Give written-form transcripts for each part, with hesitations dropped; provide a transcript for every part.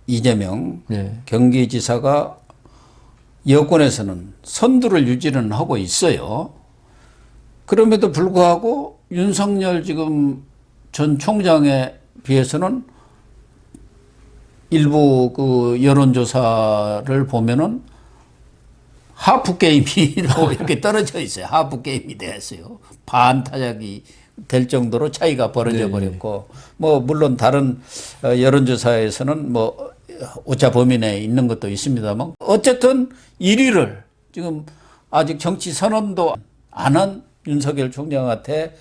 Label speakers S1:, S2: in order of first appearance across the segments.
S1: 이재명
S2: 네.
S1: 경기지사가 여권에서는 선두를 유지는 하고 있어요. 그럼에도 불구하고 윤석열 지금 전 총장에 비해서는 일부 그 여론조사를 보면은 하프 게임이라고 이렇게 떨어져 있어요. 하프 게임이 됐어요. 반타작이 될 정도로 차이가 벌어져 버렸고, 뭐 물론 다른 여론조사에서는 뭐 오차 범위 내에 있는 것도 있습니다만 어쨌든 1위를 지금 아직 정치 선언도 안 한 윤석열 총장한테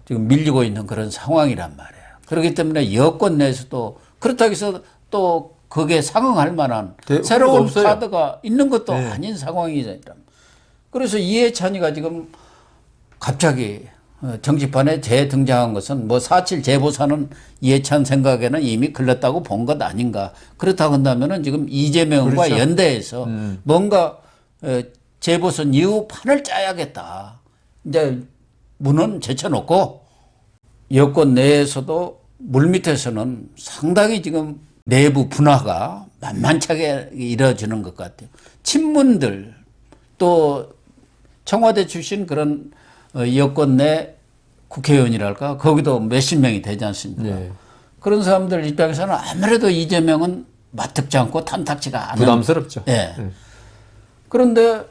S1: 지금 밀리고 있는 그런 상황이란 말이에요. 그렇기 때문에 여권 내에서도 그렇다고 해서 또 거기에 상응할 만한 새로운
S2: 없어요.
S1: 카드가 있는 것도
S2: 네.
S1: 아닌 상황이죠. 그래서 이해찬이가 지금 갑자기 정치판에 재등장한 것은 뭐 4.7 재보선은 이해찬 생각에는 이미 글렀다고 본 것 아닌가. 그렇다고 한다면은 지금 이재명과
S2: 그렇죠.
S1: 연대해서 뭔가 재보선 이후 판을 짜야겠다. 이제 문은 제쳐놓고 여권 내에서도 물밑에서는 상당히 지금 내부 분화가 만만찮게 이루어지는 것 같아요. 친문들 또 청와대 출신 그런 여권 내 국회의원이랄까 거기도 몇십 명이 되지 않습니까?
S2: 네.
S1: 그런 사람들 입장에서는 아무래도 이재명은 맞듣지 않고 탐탁지가 않은
S2: 부담스럽죠.
S1: 예. 그런데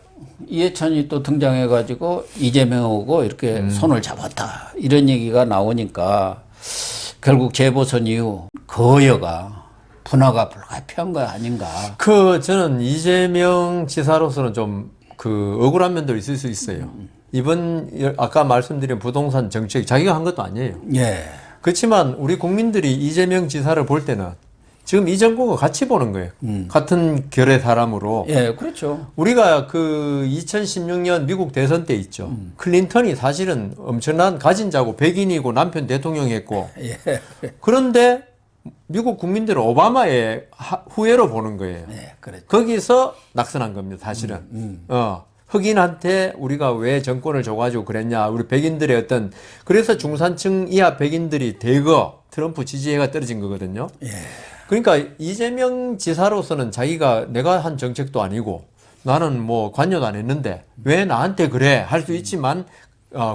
S1: 이해찬이 또 등장해가지고 이재명하고 이렇게 손을 잡았다 이런 얘기가 나오니까 결국 재보선 이후 거여가 분화가 불가피한 거 아닌가.
S2: 저는 이재명 지사로서는 좀 억울한 면도 있을 수 있어요. 이번 아까 말씀드린 부동산 정책 자기가 한 것도 아니에요.
S1: 예.
S2: 그렇지만 우리 국민들이 이재명 지사를 볼 때는 지금 이 정권과 같이 보는 거예요. 같은 결의 사람으로.
S1: 예, 그렇죠.
S2: 우리가 2016년 미국 대선 때 있죠. 클린턴이 사실은 엄청난 가진 자고 백인이고 남편 대통령 했고.
S1: 예.
S2: 그런데 미국 국민들은 오바마의 후예로 보는 거예요.
S1: 예, 그렇죠.
S2: 거기서 낙선한 겁니다, 사실은. 흑인한테 우리가 왜 정권을 줘가지고 그랬냐. 우리 백인들의 그래서 중산층 이하 백인들이 대거 트럼프 지지율가 떨어진 거거든요.
S1: 예.
S2: 그러니까 이재명 지사로서는 자기가 내가 한 정책도 아니고 나는 뭐 관여도 안 했는데 왜 나한테 그래 할 수 있지만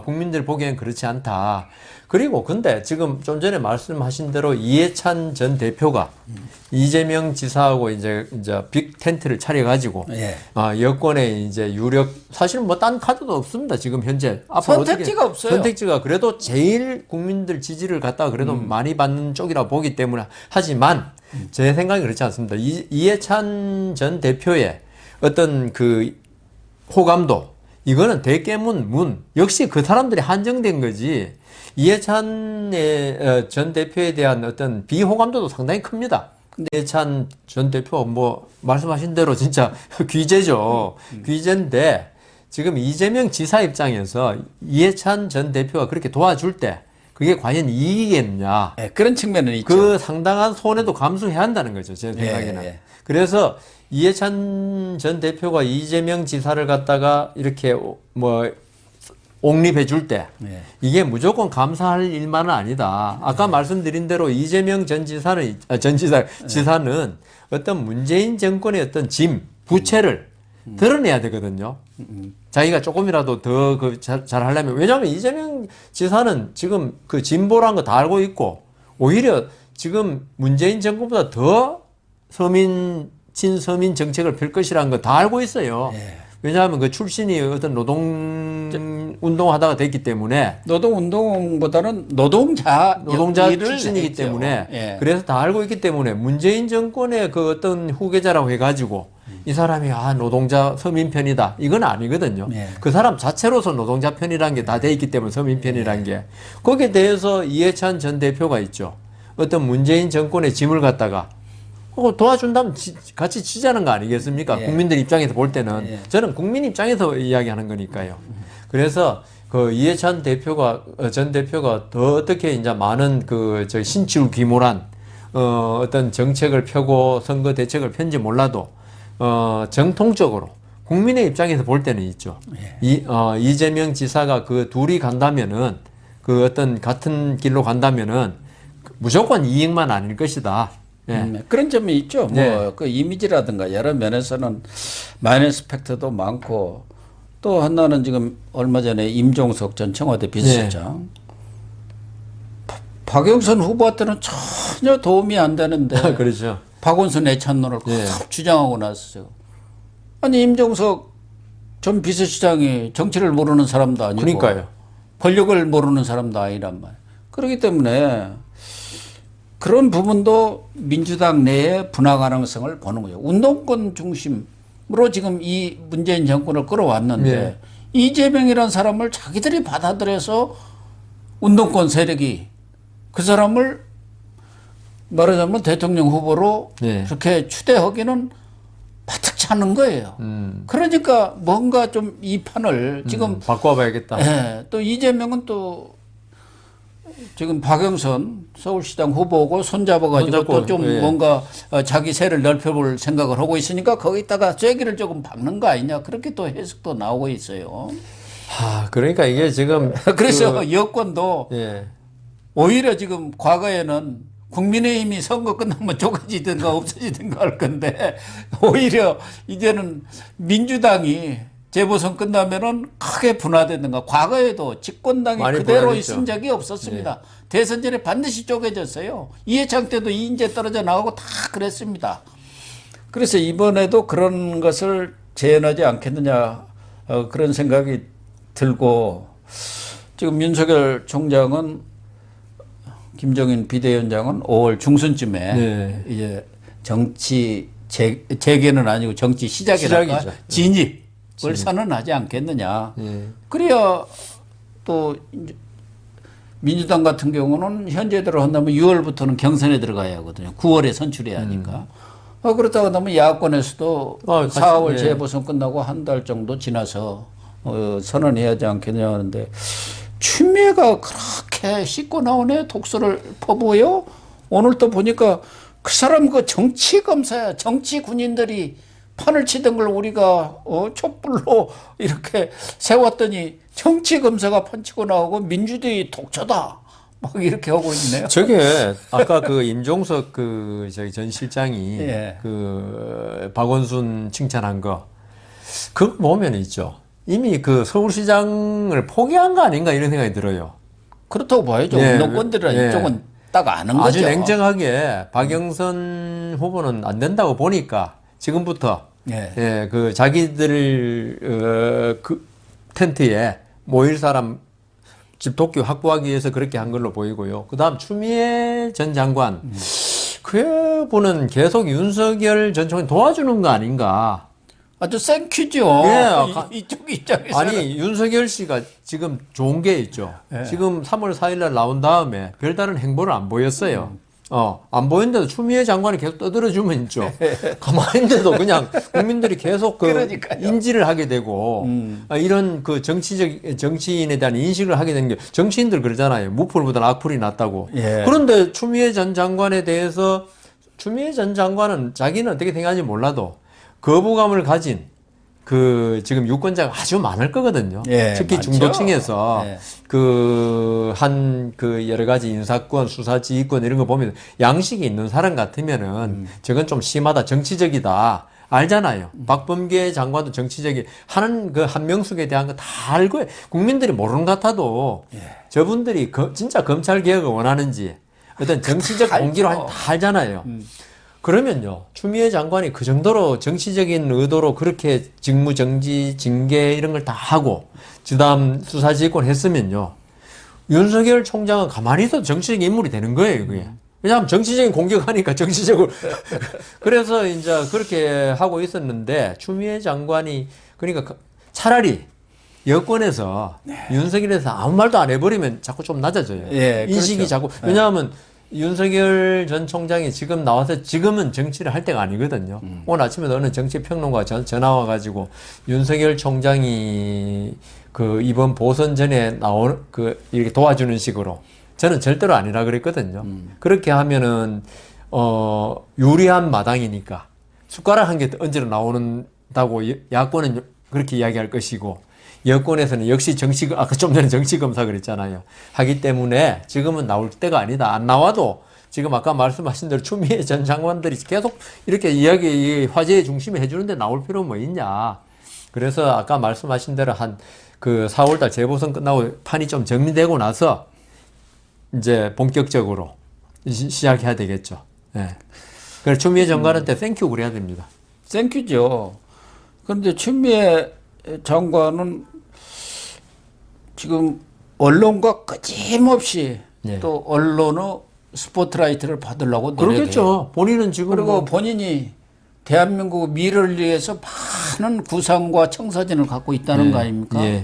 S2: 국민들 보기엔 그렇지 않다. 그리고 근데 지금 좀 전에 말씀하신 대로 이해찬 전 대표가 이재명 지사하고 이제 빅 텐트를 차려가지고
S1: 예.
S2: 여권의 이제 유력 사실은 뭐 딴 카드도 없습니다. 지금 현재 앞으로
S1: 선택지가 없어요.
S2: 선택지가 그래도 제일 국민들 지지를 갖다가 그래도 많이 받는 쪽이라 보기 때문에 하지만 제 생각이 그렇지 않습니다. 이해찬 전 대표의 어떤 호감도 이거는 대깨문 역시 그 사람들이 한정된 거지. 이해찬 전 대표에 대한 어떤 비호감도도 상당히 큽니다. 근데 이해찬 전 대표 뭐 말씀하신 대로 진짜 귀재죠. 귀재인데 지금 이재명 지사 입장에서 이해찬 전 대표가 그렇게 도와줄 때 그게 과연 이익이겠냐.
S1: 예, 그런 측면은 있죠.
S2: 그 상당한 손해도 감수해야 한다는 거죠. 제 생각에는.
S1: 예.
S2: 그래서 이해찬 전 대표가 이재명 지사를 갖다가 이렇게 뭐 옹립해 줄 때
S1: 예.
S2: 이게 무조건 감사할 일만은 아니다. 아까 말씀드린 대로 이재명 지사는 어떤 문재인 정권의 어떤 부채를 드러내야 되거든요. 자기가 조금이라도 더 잘 하려면. 왜냐하면 이재명 지사는 지금 진보란 거 다 알고 있고 오히려 지금 문재인 정권보다 더 친서민 정책을 펼 것이라는 거 다 알고 있어요.
S1: 예.
S2: 왜냐하면 출신이 어떤 노동 운동하다가 됐기 때문에
S1: 노동운동보다는 노동자
S2: 출신이기
S1: 했죠.
S2: 때문에
S1: 예.
S2: 그래서 다 알고 있기 때문에 문재인 정권의 어떤 후계자라고 해가지고 이 사람이 노동자 서민 편이다 이건 아니거든요.
S1: 예.
S2: 그 사람 자체로서 노동자 편이라는 게 다 돼 있기 때문에 서민 편이라는 게 거기에 대해서 이해찬 전 대표가 있죠. 어떤 문재인 정권의 짐을 갖다가 도와준다면 같이 지자는 거 아니겠습니까?
S1: 예.
S2: 국민들 입장에서 볼 때는.
S1: 예.
S2: 저는 국민 입장에서 이야기하는 거니까요. 그래서 이해찬 전 대표가 더 어떻게 이제 많은 신출귀몰한 어떤 정책을 펴고 선거 대책을 편지 몰라도 정통적으로 국민의 입장에서 볼 때는 있죠.
S1: 예.
S2: 이재명 지사가 둘이 간다면은 어떤 같은 길로 간다면은 무조건 이익만 아닐 것이다. 그런
S1: 점이 있죠.
S2: 네.
S1: 뭐 그 이미지라든가 여러 면에서는 마이너스 팩터도 많고 또 하나는 지금 얼마 전에 임종석 전 청와대 비서실장 박영선 후보한테는 전혀 도움이 안 되는데
S2: 그렇죠.
S1: 박원순 애찬론을 꼭 주장하고 났어요. 아니 임종석 전 비서실장이 정치를 모르는 사람도 아니고
S2: 그러니까요.
S1: 권력을 모르는 사람도 아니란 말이에요. 그렇기 때문에 그런 부분도 민주당 내에 분화 가능성을 보는 거예요. 운동권 중심으로 지금 이 문재인 정권을 끌어왔는데 이재명이라는 사람을 자기들이 받아들여서 운동권 세력이 그 사람을 말하자면 대통령 후보로 그렇게 추대하기는 바특치 않은 거예요. 그러니까 뭔가 좀 이 판을 지금
S2: 바꿔봐야겠다.
S1: 예, 또 이재명은 또 지금 박영선 서울시장 후보고 손잡아가지고 또 좀 뭔가 자기 세를 넓혀볼 생각을 하고 있으니까 거기다가 쐐기를 조금 박는 거 아니냐 그렇게 또 해석도 나오고 있어요.
S2: 그러니까 이게 지금
S1: 그래서 여권도 오히려 지금 과거에는 국민의힘이 선거 끝나면 쪼개지든가 없어지든가 할 건데 오히려 이제는 민주당이 재보선 끝나면은 크게 분화되든가 과거에도 집권당이 그대로 있은 적이 없었습니다. 대선 전에 반드시 쪼개졌어요. 이해창 때도 이인재 떨어져 나오고 다 그랬습니다. 그래서 이번에도 그런 것을 재현하지 않겠느냐 그런 생각이 들고 지금 윤석열 총장은 김종인 비대위원장은 5월 중순쯤에 이제 정치 재개는 아니고 정치 시작이랄까 진입을 선언하지 않겠느냐. 그래야 또 민주당 같은 경우는 현재대로 한다면 6월부터는 경선에 들어가야 하거든요. 9월에 선출해야 하니까. 그렇다고 하면 야권에서도 4월 재보선 끝나고 한 달 정도 지나서 선언해야 하지 않겠느냐 하는데 추미애가 그렇게 씻고 나오네 독서를 퍼부어요. 오늘 또 보니까 그 사람 그 정치 검사야. 정치 군인들이 판을 치던 걸 우리가 촛불로 이렇게 세웠더니 정치 검사가 판 치고 나오고 민주주의 독초다. 막 이렇게 하고 있네요.
S2: 저게 아까 그 임종석 그 저기 전 실장이 그 박원순 칭찬한 거 그거 보면 있죠. 이미 그 서울시장을 포기한 거 아닌가 이런 생각이 들어요.
S1: 그렇다고 봐야죠. 운동권들은 이쪽은 딱 아는
S2: 아주
S1: 거죠.
S2: 냉정하게 박영선 후보는 안 된다고 보니까 지금부터 그 자기들 그 텐트에 모일 사람 집도끼 확보하기 위해서 그렇게 한 걸로 보이고요. 그다음 추미애 전 장관 그분은 계속 윤석열 전 총리 도와주는 거 아닌가.
S1: 아주 생큐죠. 이쪽 입장에서
S2: 아니 윤석열 씨가 지금 좋은 게 있죠. 지금 3월 4일 날 나온 다음에 별다른 행보를 안 보였어요. 안 보였는데도 추미애 장관이 계속 떠들어주면 있죠. 가만히 있는데도 그냥 국민들이 계속 인지를 하게 되고 이런 그 정치인에 대한 인식을 하게 되는 게 정치인들 그러잖아요. 무풀보다 악풀이 낫다고. 그런데 추미애 전 장관에 대해서 추미애 전 장관은 자기는 어떻게 생각하는지 몰라도 거부감을 가진 그 지금 유권자가 아주 많을 거거든요. 특히 많죠. 중도층에서 그 여러 가지 인사권, 수사지휘권 이런 거 보면 양식이 있는 사람 같으면은 저건 좀 심하다, 정치적이다. 알잖아요. 박범계 장관도 정치적이 하는 그 한명숙에 대한 거 다 알고 국민들이 모르는 것 같아도 저분들이 진짜 검찰 개혁을 원하는지 어떤 정치적 공기로 다 알잖아요. 그러면요, 추미애 장관이 그 정도로 정치적인 의도로 그렇게 직무 정지, 징계 이런 걸 다 하고, 그다음 수사지휘권 했으면요, 윤석열 총장은 가만히 있어도 정치적인 인물이 되는 거예요, 그게. 왜냐하면 정치적인 공격하니까 정치적으로. 그래서 이제 그렇게 하고 있었는데, 추미애 장관이, 그러니까 차라리 여권에서 윤석열에서 아무 말도 안 해버리면 자꾸 좀 낮아져요. 인식이 그렇죠. 자꾸, 왜냐하면 윤석열 전 총장이 지금 나와서 지금은 정치를 할 때가 아니거든요. 오늘 아침에 어느 정치평론가 전화 와가지고 윤석열 총장이 그 이번 보선 전에 이렇게 도와주는 식으로 저는 절대로 아니라 그랬거든요. 그렇게 하면은 유리한 마당이니까 숟가락 한 개 얹으러 나오는다고 야권은 그렇게 이야기할 것이고 여권에서는 역시 아까 좀 전에 정치검사 그랬잖아요. 하기 때문에 지금은 나올 때가 아니다. 안 나와도 지금 아까 말씀하신 대로 추미애 전 장관들이 계속 이렇게 이야기 화제의 중심에 해주는데 나올 필요 뭐 있냐. 그래서 아까 말씀하신 대로 한 그 4월달 재보선 끝나고 판이 좀 정리되고 나서 이제 본격적으로 시작해야 되겠죠. 예. 그래서 추미애 장관한테 땡큐 그래야 됩니다.
S1: 땡큐죠. 그런데 추미애 장관은 지금 언론과 끊임없이
S2: 예.
S1: 또 언론의 스포트라이트를 받으려고 노력해요.
S2: 그렇겠죠. 본인은 지금
S1: 그리고
S2: 뭐
S1: 본인이 대한민국 미래를 위해서 많은 구상과 청사진을 갖고 있다는 거 아닙니까?
S2: 예.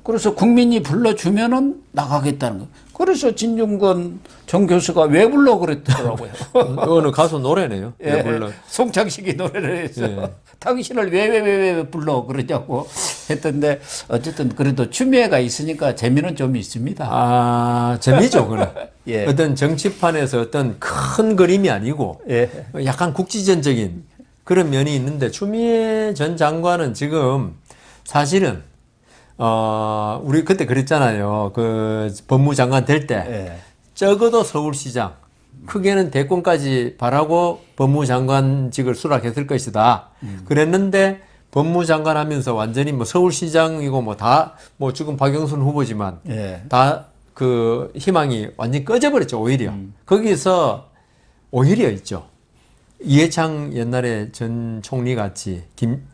S1: 그래서 국민이 불러주면은 나가겠다는 거. 그래서 진중권 정 교수가 왜 불러 그랬더라고요.
S2: 어느 가수 노래네요.
S1: 예,
S2: 물론.
S1: 송창식이 노래를 해서
S2: 예.
S1: 당신을 왜 불러 그러냐고 했던데 어쨌든 그래도 추미애가 있으니까 재미는 좀 있습니다.
S2: 아, 재미죠, 그는.
S1: 예.
S2: 어떤 정치판에서 어떤 큰 그림이 아니고
S1: 예.
S2: 약간 국지전적인 그런 면이 있는데 추미애 전 장관은 지금 사실은 우리 그때 그랬잖아요. 그 법무장관 될 때
S1: 예.
S2: 적어도 서울시장 크게는 대권까지 바라고 법무장관직을 수락했을 것이다. 그랬는데 법무장관 하면서 완전히 뭐 서울시장이고 뭐 다 뭐 지금 박영선 후보지만
S1: 예.
S2: 다 그 희망이 완전히 꺼져버렸죠, 오히려. 거기서 오히려 있죠. 이해창 옛날에 전 총리 같이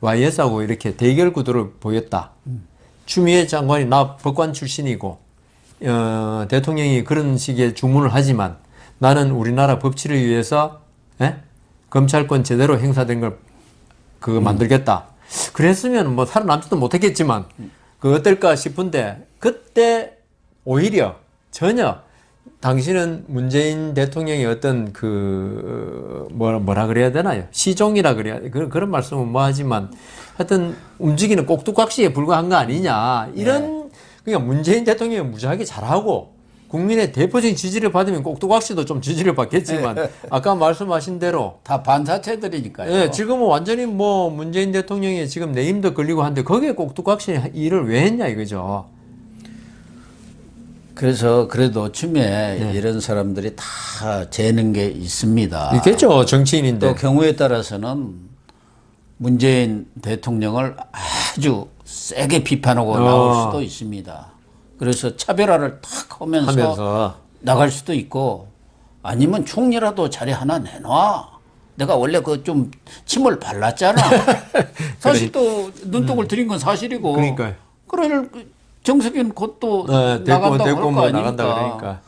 S2: YS하고 이렇게 대결 구도를 보였다. 추미애 장관이 나 법관 출신이고, 대통령이 그런 식의 주문을 하지만 나는 우리나라 법치를 위해서, 검찰권 제대로 행사된 걸 만들겠다. 그랬으면 뭐 살아남지도 못했겠지만, 그 어떨까 싶은데, 그때 오히려 전혀 당신은 문재인 대통령의 어떤 뭐라 그래야 되나요? 시종이라 그래야, 그런 말씀은 뭐 하지만, 하여튼 움직이는 꼭두각시에 불과한 거 아니냐. 이런, 그러니까 문재인 대통령이 무지하게 잘하고, 국민의 대표적인 지지를 받으면 꼭두각시도 좀 지지를 받겠지만, 아까 말씀하신 대로.
S1: 다 반사체들이니까요.
S2: 예, 지금은 완전히 뭐 문재인 대통령이 지금 내임도 걸리고 한데, 거기에 꼭두각시 일을 왜 했냐 이거죠.
S1: 그래서 그래도 추미애 이런 사람들이 다 재는 게 있습니다.
S2: 있겠죠, 정치인인데.
S1: 또 경우에 따라서는 문재인 대통령을 아주 세게 비판하고 나올 수도 있습니다. 그래서 차별화를 탁 하면서 나갈 수도 있고 아니면 총리라도 자리 하나 내놔. 내가 원래 그 좀 침을 발랐잖아. 사실 또 눈독을 들인 건 사실이고.
S2: 그러니까요.
S1: 그러니 정석이는 곧 또 나간다고 할 거 아닙니까?
S2: 나간다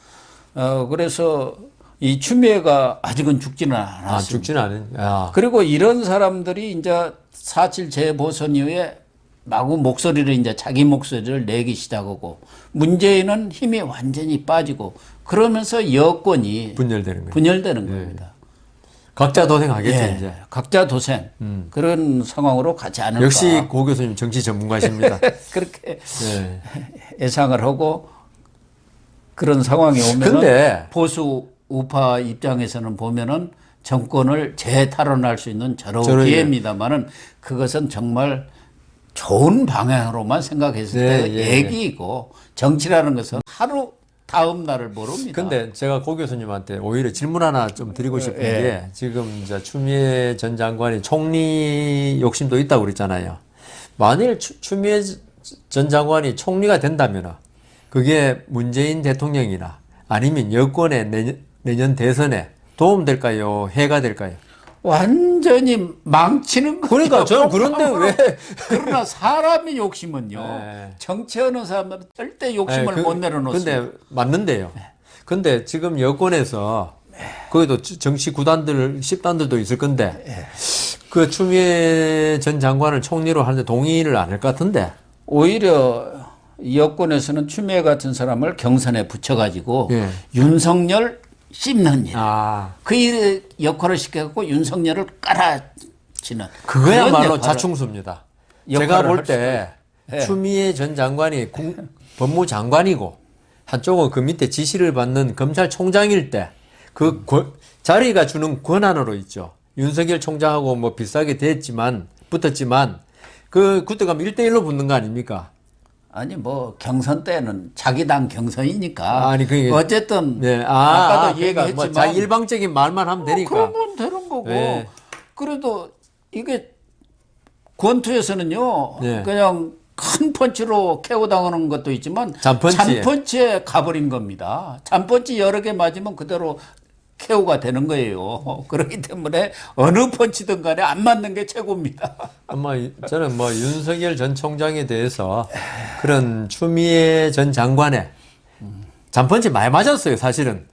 S2: 그러니까.
S1: 그래서 이 추미애가 아직은 죽지는 않았습니다.
S2: 아, 죽지는 않은.
S1: 그리고 이런 사람들이 이제 4.7 재보선 이후에 마구 목소리를 이제 자기 목소리를 내기 시작하고 문재인은 힘이 완전히 빠지고 그러면서 여권이 분열되는 겁니다.
S2: 각자 도생하겠죠, 이제.
S1: 각자 도생. 그런 상황으로 가지 않을까.
S2: 역시 고 교수님 정치 전문가십니다.
S1: 그렇게 예상을 하고 그런 상황이 오면
S2: 근데
S1: 보수 우파 입장에서는 보면은 정권을 재탈환할 수 있는 저런 기회입니다만은 그것은 정말 좋은 방향으로만 생각했을 때 얘기이고 정치라는 것은 하루 다음 날을 모릅니다.
S2: 근데 제가 고 교수님한테 오히려 질문 하나 좀 드리고 싶은 게 지금 이제 추미애 전 장관이 총리 욕심도 있다고 그랬잖아요. 만일 추미애 전 장관이 총리가 된다면 그게 문재인 대통령이나 아니면 여권의 내년 대선에 도움될까요? 해가 될까요?
S1: 완전히 망치는 거예요.
S2: 그러니까 저는 그런데 왜
S1: 그러나 사람의 욕심은요. 정치하는 사람들은 절대 욕심을 못 내려놓습니다.
S2: 근데 맞는데요. 근데 지금 여권에서 거기도 정치 구단들 10단들도 있을 건데 그 추미애 전 장관을 총리로 하는데 동의를 안 할 것 같은데
S1: 오히려 여권에서는 추미애 같은 사람을 경선에 붙여가지고 윤석열 씹는 일. 그 역할을 시켜갖고 윤석열을 깔아치는.
S2: 그거야말로 자충수입니다. 제가 볼 때 추미애 전 장관이 법무장관이고 한쪽은 그 밑에 지시를 받는 검찰총장일 때 그 자리가 주는 권한으로 있죠. 윤석열 총장하고 뭐 비슷하게 붙었지만 그때 가면 1대1로 붙는 거 아닙니까?
S1: 아니 뭐 경선 때는 자기 당 경선이니까
S2: 아니, 그게-
S1: 어쨌든
S2: 네.
S1: 아까도
S2: 그러니까 뭐
S1: 얘기했지만
S2: 자기 일방적인 말만 하면 되니까.
S1: 그러면 되는 거고
S2: 네.
S1: 그래도 이게 권투에서는요
S2: 네.
S1: 그냥 큰 펀치로 KO 당하는 것도 있지만
S2: 잔펀치.
S1: 잔펀치에 가버린 겁니다. 잔펀치 여러 개 맞으면 그대로 KO가 되는 거예요. 그렇기 때문에 어느 펀치든 간에 안 맞는 게 최고입니다.
S2: 아마 저는 뭐 윤석열 전 총장에 대해서 그런 추미애 전 장관의 잔펀치 많이 맞았어요, 사실은.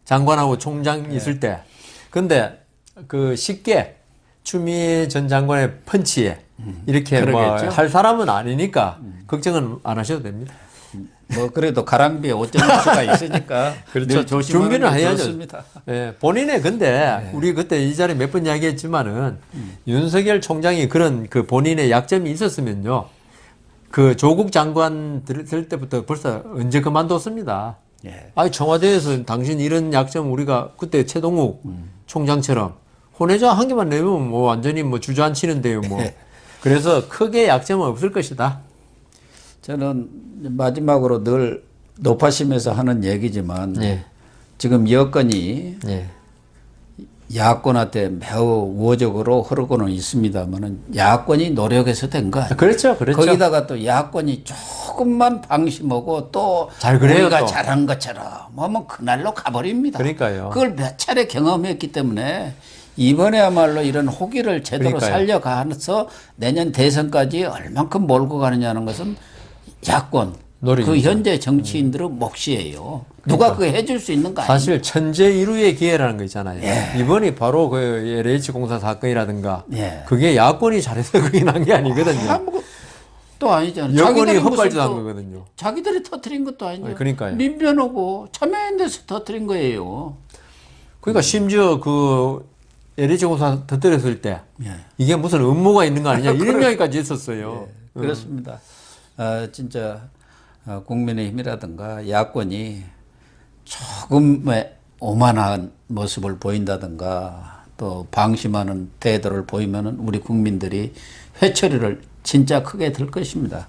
S2: 장관하고 총장 있을 때. 근데 그 쉽게 추미애 전 장관의 펀치에 이렇게 뭐
S1: 그러겠죠.
S2: 할 사람은 아니니까 걱정은 안 하셔도 됩니다.
S1: 뭐 그래도 가랑비에 옷 젖을 수가 있으니까 늘 조심하는
S2: 준비는
S1: 게
S2: 해야죠.
S1: 좋습니다.
S2: 예, 본인의 근데 우리 그때 이 자리에 몇 번 이야기했지만은 윤석열 총장이 그런 그 본인의 약점이 있었으면요. 그 조국 장관 들 때부터 벌써 언제 그만뒀습니다.
S1: 예.
S2: 아니 청와대에서 당신 이런 약점 우리가 그때 최동욱 총장처럼 혼외자 한 개만 내면 뭐 완전히 뭐 주저앉히는데요, 뭐. 그래서 크게 약점은 없을 것이다.
S1: 저는 마지막으로 늘 노파심에서 하는 얘기지만
S2: 네.
S1: 지금 여건이
S2: 네.
S1: 야권한테 매우 우호적으로 흐르고는 있습니다만은 야권이 노력해서 된 거 아니에요.
S2: 그렇죠, 그렇죠.
S1: 거기다가 또 야권이 조금만 방심하고 또
S2: 잘 그래요,
S1: 우리가
S2: 또.
S1: 잘한 것처럼 하면 그날로 가버립니다.
S2: 그러니까요.
S1: 그걸 몇 차례 경험했기 때문에 이번에야말로 이런 호기를 제대로
S2: 그러니까요.
S1: 살려가서 내년 대선까지 얼만큼 몰고 가느냐는 것은 야권
S2: 노력이죠.
S1: 그 현재 정치인들의 몫이에요. 누가 그거 해줄 수 있는 거 아니에요?
S2: 사실 천재일우의 기회라는 거 있잖아요.
S1: 예.
S2: 이번이 바로 그 LH 공사 사건이라든가
S1: 예.
S2: 그게 야권이 잘해서 그게 난 게 아니거든요.
S1: 아무것도 아니잖아요.
S2: 여권이
S1: 자기들이 무슨
S2: 헛발질한
S1: 또
S2: 거거든요.
S1: 자기들이 터트린 것도 아니죠.
S2: 아니, 그러니까요.
S1: 민변하고 참여연대에서 터트린 거예요.
S2: 그러니까 심지어 그 LH 공사 터뜨렸을 때
S1: 예.
S2: 이게 무슨 음모가 있는 거 아니냐 이런 이야기까지 있었어요.
S1: 그렇습니다. 진짜 국민의힘이라든가 야권이 조금의 오만한 모습을 보인다든가 또 방심하는 태도를 보이면은 우리 국민들이 회초리를 진짜 크게 들 것입니다.